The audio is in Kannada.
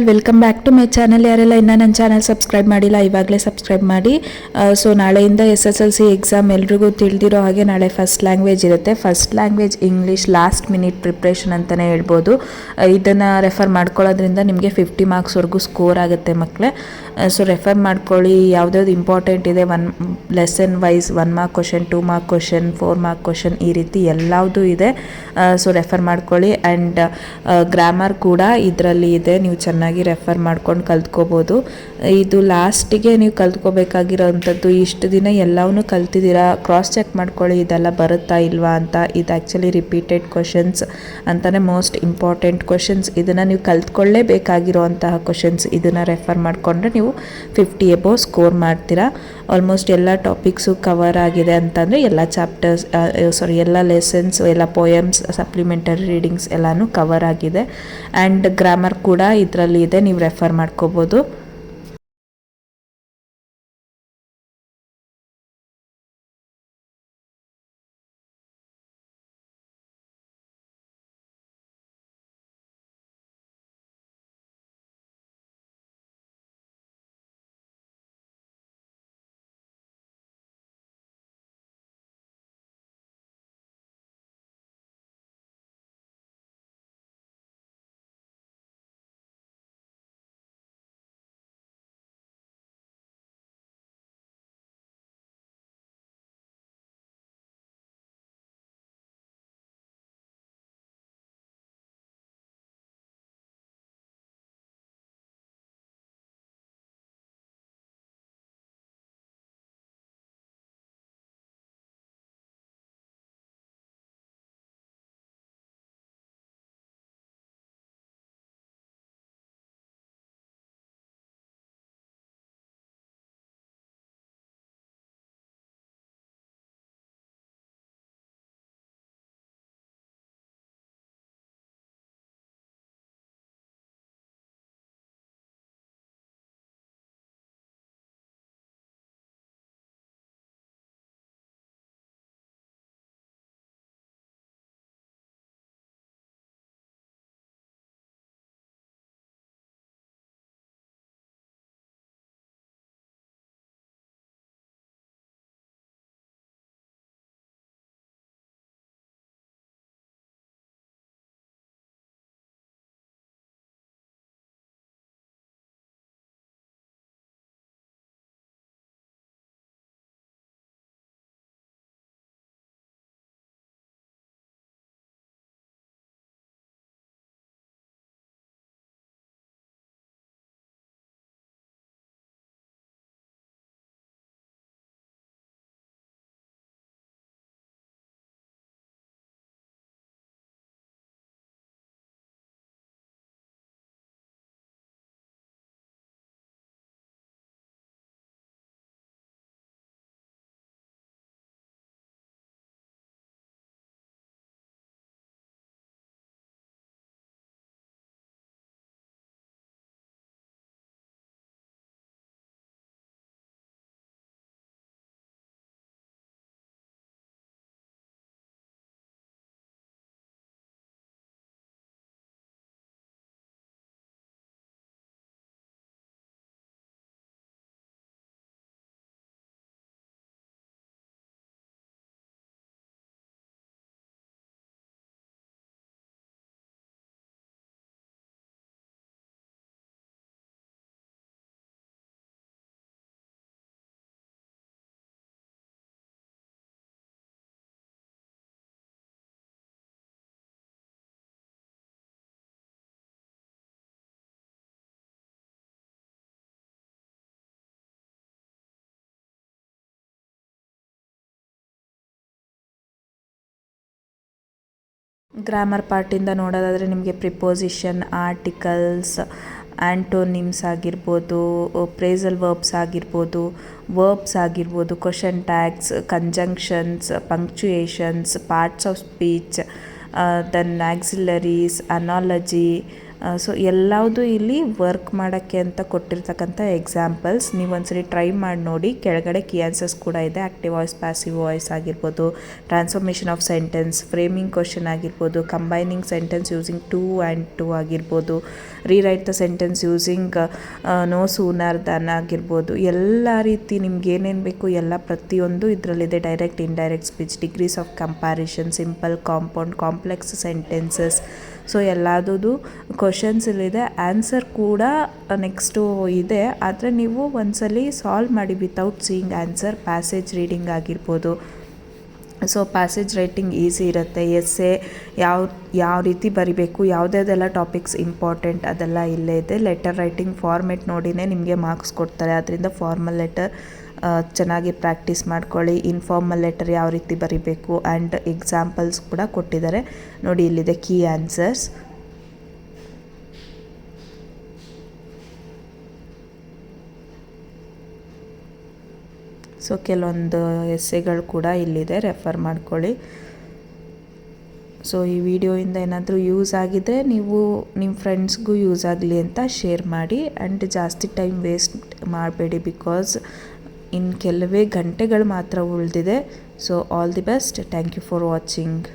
Welcome back to my channel. ಯಾರೆಲ್ಲ ಇನ್ನೂ ನನ್ನ ಚಾನಲ್ ಸಬ್ಸ್ಕ್ರೈಬ್ ಮಾಡಿಲ್ಲ ಇವಾಗಲೇ ಸಬ್ಸ್ಕ್ರೈಬ್ ಮಾಡಿ. ಸೊ ನಾಳೆಯಿಂದ SSLC ಎಕ್ಸಾಮ್ ಎಲ್ರಿಗೂ ತಿಳಿದಿರೋ ಹಾಗೆ ನಾಳೆ ಫಸ್ಟ್ ಲ್ಯಾಂಗ್ವೇಜ್ ಇರುತ್ತೆ. First language English last minute preparation ಅಂತಲೇ ಹೇಳ್ಬೋದು. ಇದನ್ನು ರೆಫರ್ ಮಾಡ್ಕೊಳ್ಳೋದ್ರಿಂದ ನಿಮಗೆ 50 ಮಾರ್ಕ್ಸ್ವರೆಗೂ ಸ್ಕೋರ್ ಆಗುತ್ತೆ ಮಕ್ಕಳೇ. ಸೊ ರೆಫರ್ ಮಾಡ್ಕೊಳ್ಳಿ. ಯಾವುದ್ಯಾವ್ದು ಇಂಪಾರ್ಟೆಂಟ್ ಇದೆ lesson wise 1 mark question, 2 mark question, 4 mark question ಈ ರೀತಿ ಎಲ್ಲದೂ ಇದೆ. ಸೊ ರೆಫರ್ ಮಾಡ್ಕೊಳ್ಳಿ. ಆ್ಯಂಡ್ ಗ್ರಾಮರ್ ಕೂಡ ಇದರಲ್ಲಿ ಇದೆ, ನೀವು ಚೆನ್ನಾಗಿ ರೆಫರ್ ಮಾಡ್ಕೊಂಡು ಕಲ್ತ್ಕೋಬೋದು. ಇದು ಲಾಸ್ಟಿಗೆ ನೀವು ಕಲ್ತ್ಕೋಬೇಕಾಗಿರೋವಂಥದ್ದು. ಇಷ್ಟು ದಿನ ಎಲ್ಲವನ್ನೂ ಕಲ್ತಿದ್ದೀರಾ, ಕ್ರಾಸ್ ಚೆಕ್ ಮಾಡ್ಕೊಳ್ಳಿ ಇದೆಲ್ಲ ಬರುತ್ತಾ ಇಲ್ವಾ ಅಂತ. ಇದು ಆ್ಯಕ್ಚುಲಿ ರಿಪೀಟೆಡ್ ಕ್ವಶನ್ಸ್ ಅಂತಲೇ ಮೋಸ್ಟ್ ಇಂಪಾರ್ಟೆಂಟ್ ಕ್ವಶನ್ಸ್. ಇದನ್ನು ನೀವು ಕಲ್ತ್ಕೊಳ್ಳೇಬೇಕಾಗಿರೋವಂತಹ ಕ್ವಶನ್ಸ್. ಇದನ್ನು ರೆಫರ್ ಮಾಡಿಕೊಂಡ್ರೆ ನೀವು 50 ಎಬೋವ್ ಸ್ಕೋರ್ ಮಾಡ್ತೀರಾ. ಆಲ್ಮೋಸ್ಟ್ ಎಲ್ಲ ಟಾಪಿಕ್ಸು ಕವರ್ ಆಗಿದೆ ಅಂತಂದರೆ ಎಲ್ಲ ಚಾಪ್ಟರ್ಸ್ ಎಲ್ಲ ಲೆಸನ್ಸ್, ಎಲ್ಲ ಪೋಯಮ್ಸ್, ಸಪ್ಲಿಮೆಂಟರಿ ರೀಡಿಂಗ್ಸ್ ಎಲ್ಲನೂ ಕವರ್ ಆಗಿದೆ. ಆ್ಯಂಡ್ ಗ್ರಾಮರ್ ಕೂಡ ಇದರಲ್ಲಿ ಇದೆ, ನೀವು ರೆಫರ್ ಮಾಡ್ಕೋಬೋದು. ಗ್ರಾಮರ್ ಪಾರ್ಟಿಂದ ನೋಡೋದಾದರೆ ನಿಮಗೆ ಪ್ರಿಪೋಸಿಷನ್, ಆರ್ಟಿಕಲ್ಸ್, ಆ್ಯಂಟೋನಿಮ್ಸ್ ಆಗಿರ್ಬೋದು, ಪ್ರೇಸಲ್ ವರ್ಬ್ಸ್ ಆಗಿರ್ಬೋದು, ವರ್ಬ್ಸ್ ಆಗಿರ್ಬೋದು, question tags, conjunctions, punctuations, parts of speech, then auxiliaries, analogy, so ಎಲ್ಲವುದು ಇಲ್ಲಿ ವರ್ಕ್ ಮಾಡೋಕ್ಕೆ ಅಂತ ಕೊಟ್ಟಿರ್ತಕ್ಕಂಥ ಎಕ್ಸಾಂಪಲ್ಸ್. ನೀವು ಒಂದ್ಸರಿ ಟ್ರೈ ಮಾಡಿ ನೋಡಿ. ಕೆಳಗಡೆ ಕೀ ಆನ್ಸರ್ಸ್ ಕೂಡ ಇದೆ. ಆ್ಯಕ್ಟಿವ್ ವಾಯ್ಸ್, ಪ್ಯಾಸಿವ್ ವಾಯ್ಸ್ ಆಗಿರ್ಬೋದು, transformation of sentence, framing question ಆಗಿರ್ಬೋದು, combining sentence using too and to ಆಗಿರ್ಬೋದು, rewrite the sentence using no sooner than ಆಗಿರ್ಬೋದು. ಎಲ್ಲ ರೀತಿ ನಿಮ್ಗೆ ಏನೇನು ಬೇಕು ಎಲ್ಲ ಪ್ರತಿಯೊಂದು ಇದರಲ್ಲಿದೆ. Direct, indirect speech, degrees of comparison, simple, compound, complex sentences. So ಎಲ್ಲದೂ ಕ್ವಶನ್ಸ್ ಇಲ್ಲಿದೆ. ಆನ್ಸರ್ ಕೂಡ ನೆಕ್ಸ್ಟು ಇದೆ, ಆದರೆ ನೀವು ಒಂದ್ಸಲಿ ಸಾಲ್ವ್ ಮಾಡಿ without seeing answer. Passage reading ಆಗಿರ್ಬೋದು. ಸೊ ಪ್ಯಾಸೇಜ್ ರೈಟಿಂಗ್ ಈಸಿ ಇರುತ್ತೆ. ಎಸ್ಸೆ ಯಾವ ರೀತಿ ಬರಿಬೇಕು, ಯಾವುದ್ಯಾವುದೆಲ್ಲ ಟಾಪಿಕ್ಸ್ ಇಂಪಾರ್ಟೆಂಟ್ ಅದೆಲ್ಲ ಇಲ್ಲೇ ಇದೆ. ಲೆಟರ್ ರೈಟಿಂಗ್ ಫಾರ್ಮೆಟ್ ನೋಡಿನೇ ನಿಮಗೆ ಮಾರ್ಕ್ಸ್ ಕೊಡ್ತಾರೆ. ಅದರಿಂದ ಫಾರ್ಮಲ್ ಲೆಟರ್ ಚೆನ್ನಾಗಿ ಪ್ರಾಕ್ಟೀಸ್ ಮಾಡ್ಕೊಳ್ಳಿ. ಇನ್ಫಾರ್ಮಲ್ ಲೆಟರ್ ಯಾವ ರೀತಿ ಬರಿಬೇಕು ಆ್ಯಂಡ್ ಎಕ್ಸಾಂಪಲ್ಸ್ ಕೂಡ ಕೊಟ್ಟಿದ್ದಾರೆ ನೋಡಿ. ಇಲ್ಲಿದೆ ಕೀ ಆನ್ಸರ್ಸ್. ಸೊ ಕೆಲವೊಂದು ಎಸ್ಸೆಗಳು ಕೂಡ ಇಲ್ಲಿದೆ, ರೆಫರ್ ಮಾಡ್ಕೊಳ್ಳಿ. ಸೊ ಈ ವಿಡಿಯೋಯಿಂದ ಏನಾದರೂ ಯೂಸ್ ಆಗಿದ್ದರೆ ನೀವು ನಿಮ್ಮ ಫ್ರೆಂಡ್ಸ್ಗೂ ಯೂಸ್ ಆಗಲಿ ಅಂತ ಶೇರ್ ಮಾಡಿ. ಆ್ಯಂಡ್ ಜಾಸ್ತಿ ಟೈಮ್ ವೇಸ್ಟ್ ಮಾಡಬೇಡಿ, ಬಿಕಾಸ್ ಇನ್ನು ಕೆಲವೇ ಗಂಟೆಗಳು ಮಾತ್ರ ಉಳಿದಿದೆ. So all the best. Thank you for watching.